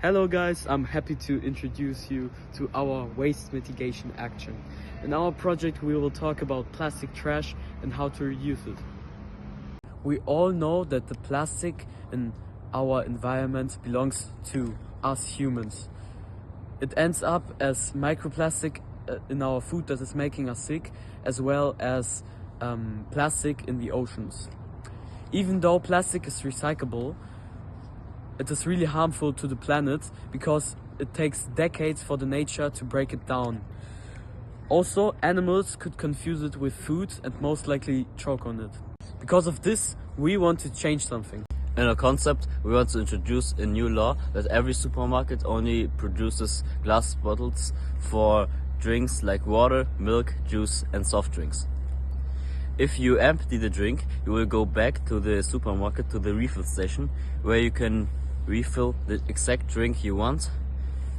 Hello guys, I'm happy to introduce you to our waste mitigation action. In our project we will talk about plastic trash and how to reuse it. We all know that the plastic in our environment belongs to us humans. It ends up as microplastic in our food that is making us sick, as well as plastic in the oceans. Even though plastic is recyclable, it is really harmful to the planet because it takes decades for the nature to break it down. Also, animals could confuse it with food and most likely choke on it. Because of this, we want to change something. In our concept, we want to introduce a new law that every supermarket only produces glass bottles for drinks like water, milk, juice and soft drinks. If you empty the drink, you will go back to the supermarket, to the refill station, where you can refill the exact drink you want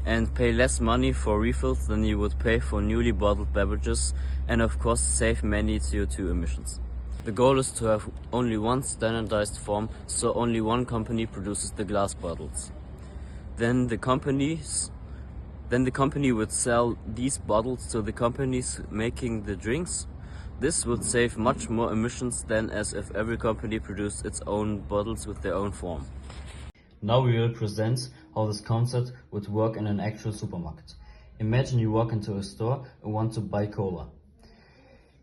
and pay less money for refills than you would pay for newly bottled beverages, and of course save many CO2 emissions. The goal is to have only one standardized form, so only one company produces the glass bottles. Then the company would sell these bottles to the companies making the drinks. This would save much more emissions than as if every company produced its own bottles with their own form. Now we will present how this concept would work in an actual supermarket. Imagine you walk into a store and want to buy cola.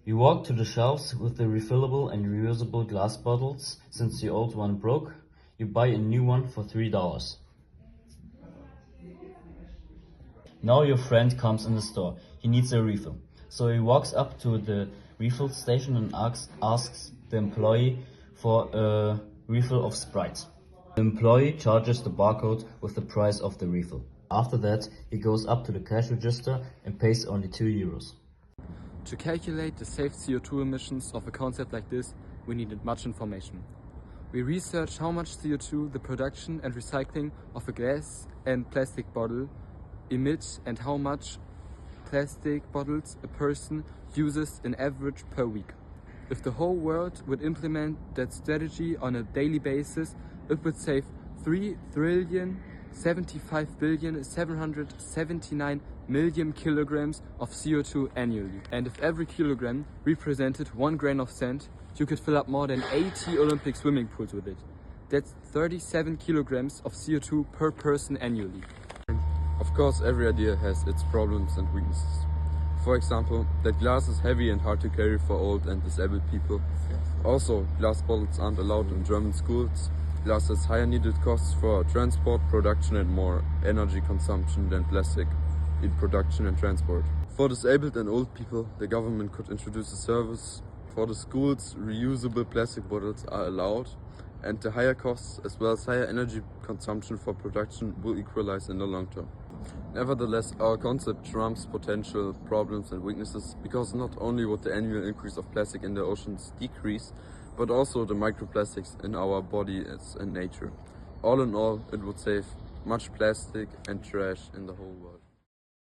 You walk to the shelves with the refillable and reusable glass bottles. Since the old one broke, you buy a new one for $3. Now your friend comes in the store. He needs a refill. So he walks up to the refill station and asks the employee for a refill of Sprite. The employee charges the barcode with the price of the refill. After that, he goes up to the cash register and pays only €2. To calculate the saved CO2 emissions of a concept like this, we needed much information. We researched how much CO2 the production and recycling of a glass and plastic bottle emit and how much plastic bottles a person uses in average per week. If the whole world would implement that strategy on a daily basis, it would save 3,075,779,000,000 kilograms of CO2 annually. And if every kilogram represented 1 grain of sand, you could fill up more than 80 Olympic swimming pools with it. That's 37 kilograms of CO2 per person annually. Of course, every idea has its problems and weaknesses. For example, that glass is heavy and hard to carry for old and disabled people. Also, glass bottles aren't allowed in German schools. Glass has higher needed costs for transport, production and more energy consumption than plastic in production and transport. For disabled and old people, the government could introduce a service. For the schools, reusable plastic bottles are allowed, and the higher costs as well as higher energy consumption for production will equalize in the long term. Nevertheless, our concept trumps potential problems and weaknesses, because not only would the annual increase of plastic in the oceans decrease, but also the microplastics in our body and nature. All in all, it would save much plastic and trash in the whole world.